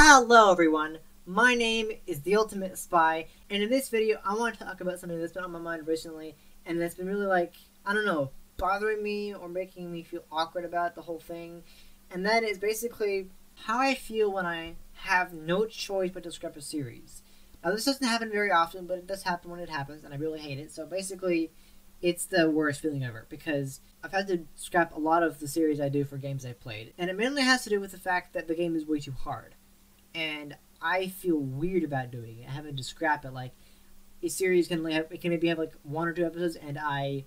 Hello everyone, my name is The Ultimate Spy, and in this video I want to talk about something that's been on my mind recently, and that's been really I don't know, bothering me or making me feel awkward about the whole thing, and that is basically how I feel when I have no choice but to scrap a series. Now this doesn't happen very often, but it does happen when it happens, and I really hate it, so basically it's the worst feeling ever, because I've had to scrap a lot of the series I do for games I've played, and it mainly has to do with the fact that the game is way too hard. And I feel weird about doing it, having to scrap it. Like, a series can maybe have like 1 or 2 episodes, and I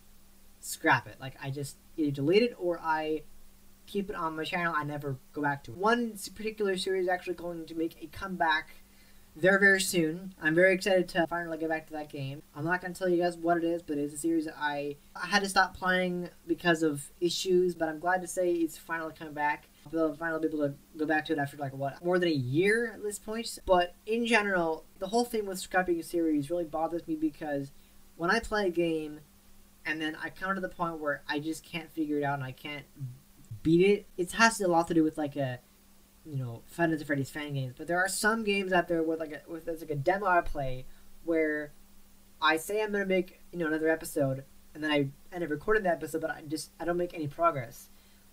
scrap it. Like, I just either delete it or I keep it on my channel. I never go back to it. One particular series is actually going to make a comeback very, very soon. I'm very excited to finally get back to that game. I'm not going to tell you guys what it is, but it's a series that I had to stop playing because of issues, but I'm glad to say it's finally coming back. I'll finally be able to go back to it after more than a year at this point. But in general, the whole thing with scrapping a series really bothers me, because when I play a game and then I come to the point where I just can't figure it out and I can't beat it, it has a lot to do with Five Nights at Freddy's fan games. But there are some games out there with there's a demo I play where I say I'm gonna make another episode, and then I end up recording that episode, but I don't make any progress.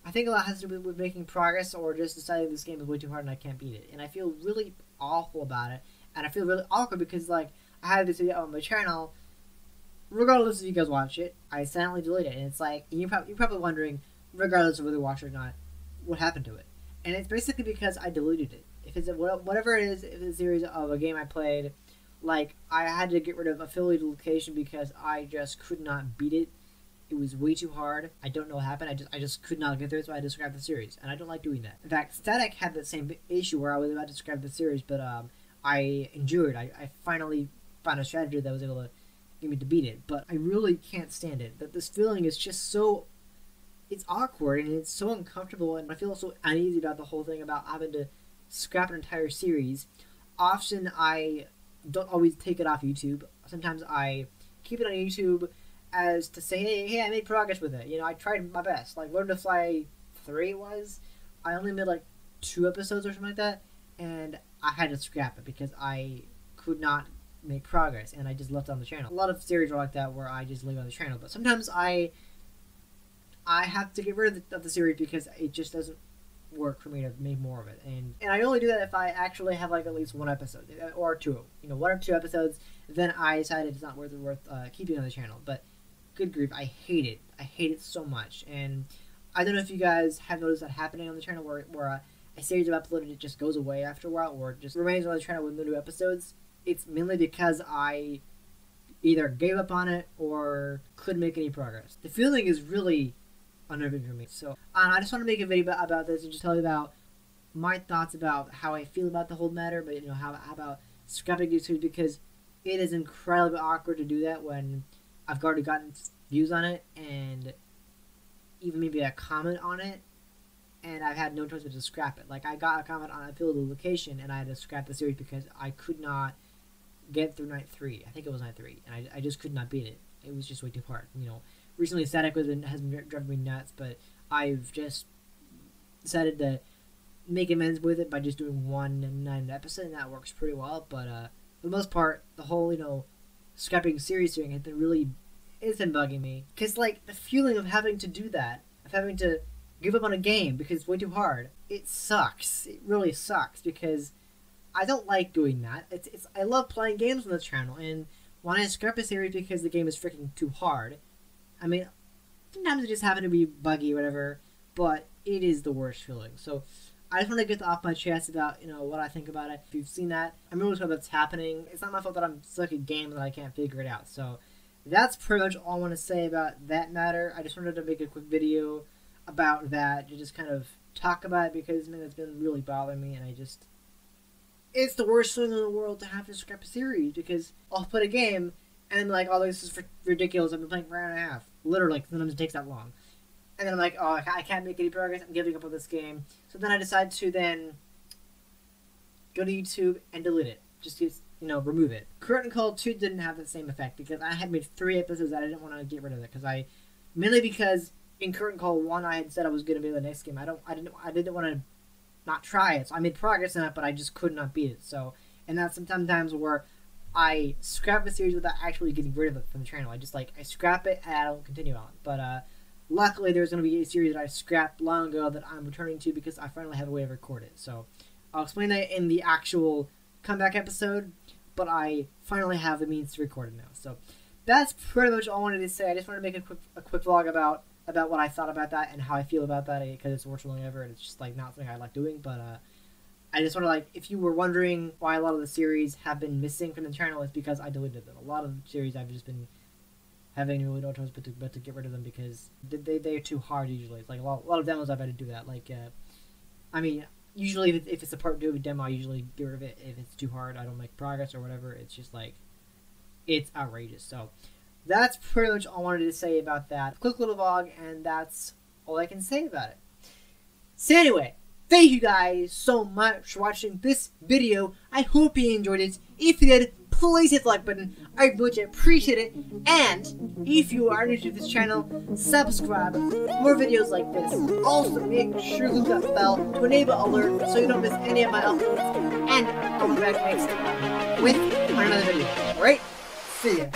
I think a lot has to do with making progress, or just deciding this game is way too hard and I can't beat it. And I feel really awful about it, and I feel really awkward because I have this video on my channel. Regardless if you guys watch it, I silently delete it, and it's you're probably wondering, regardless of whether you watch it or not, what happened to it. And it's basically because I deleted it. If it's whatever it is, if it's a series of a game I played, I had to get rid of affiliate location because I just could not beat it. It was way too hard. I don't know what happened. I just could not get through it, so I had to scrap the series, and I don't like doing that. In fact, Static had that same issue where I was about to scrap the series, but I endured. I finally found a strategy that was able to get me to beat it, but I really can't stand it. That this feeling is just so... It's awkward, and it's so uncomfortable, and I feel so uneasy about the whole thing about having to scrap an entire series. Often, I don't always take it off YouTube. Sometimes I keep it on YouTube as to say, hey, I made progress with it. I tried my best. Like, Learn to Fly 3 was, I only made 2 episodes or something like that, and I had to scrap it because I could not make progress, and I just left it on the channel. A lot of series are like that, where I just leave it on the channel, but sometimes I have to get rid of the series because it just doesn't work for me to make more of it. And I only do that if I actually have at least 1 episode, or 2. 1 or 2 episodes, then I decided it's not worth keeping on the channel. But good grief, I hate it. I hate it so much. And I don't know if you guys have noticed that happening on the channel, where a series I've uploaded, it just goes away after a while, or just remains on the channel with no new episodes. It's mainly because I either gave up on it or couldn't make any progress. The feeling is really unnerving for me. So I just want to make a video about this and just tell you about my thoughts about how I feel about the whole matter, but how about scrapping YouTube, because it is incredibly awkward to do that when I've already gotten views on it and even maybe a comment on it, and I've had no choice but to scrap it. I got a comment on affiliate location, and I had to scrap the series because I could not get through night 3. I think it was night 3, and I just could not beat it. It was just way too hard. Recently Static has been driving me nuts, but I've just decided to make amends with it by just doing 1 episode, and that works pretty well. But for the most part, the whole scrapping series thing has been bugging me, because the feeling of having to do that, of having to give up on a game because it's way too hard, it sucks. It really sucks, because I don't like doing that. I love playing games on this channel, and when I scrap a series because the game is freaking too hard, I mean, sometimes it just happens to be buggy or whatever, but it is the worst feeling. So I just want to get off my chest about, what I think about it. If you've seen that, I'm really sorry that's happening. It's not my fault that I'm stuck in games and I can't figure it out. So that's pretty much all I want to say about that matter. I just wanted to make a quick video about that to just kind of talk about it, because, man, it's been really bothering me, and it's the worst thing in the world to have to scrap a series, because I'll play a game and I'm oh, this is ridiculous. I've been playing for an hour and a half. Literally, sometimes it takes that long. And then I'm oh, I can't make any progress. I'm giving up on this game. So then I decide to then go to YouTube and delete it. Just remove it. Curtain Call 2 didn't have the same effect, because I had made 3 episodes that I didn't want to get rid of it, mainly because in Curtain Call 1 I had said I was going to be the next game. I didn't want to not try it. So I made progress in it, but I just could not beat it. So, and that's sometimes where I scrap a series without actually getting rid of it from the channel. I scrap it and I don't continue on. But luckily there's going to be a series that I scrapped long ago that I'm returning to because I finally have a way to record it. So I'll explain that in the actual comeback episode, but I finally have the means to record it now. So that's pretty much all I wanted to say. I just wanted to make a quick vlog about what I thought about that and how I feel about that, because it's the worst thing ever and it's just like not something I like doing. But I just want to, like, if you were wondering why a lot of the series have been missing from the channel, it's because I deleted them. A lot of the series I've just been having really no choice but to get rid of them because they're too hard usually. It's like a lot of demos I've had to do that. Like, I mean, usually if it's a part 2 of a demo, I usually get rid of it. If it's too hard, I don't make progress or whatever. It's just like, it's outrageous. So that's pretty much all I wanted to say about that. Quick little vlog, and that's all I can say about it. So anyway, thank you guys so much for watching this video. I hope you enjoyed it. If you did, please hit the like button. I much appreciate it. And if you are new to this channel, subscribe for more videos like this. Also, make sure to hit that bell to enable alerts so you don't miss any of my uploads. And I'll be back next time with another video. Alright? See ya.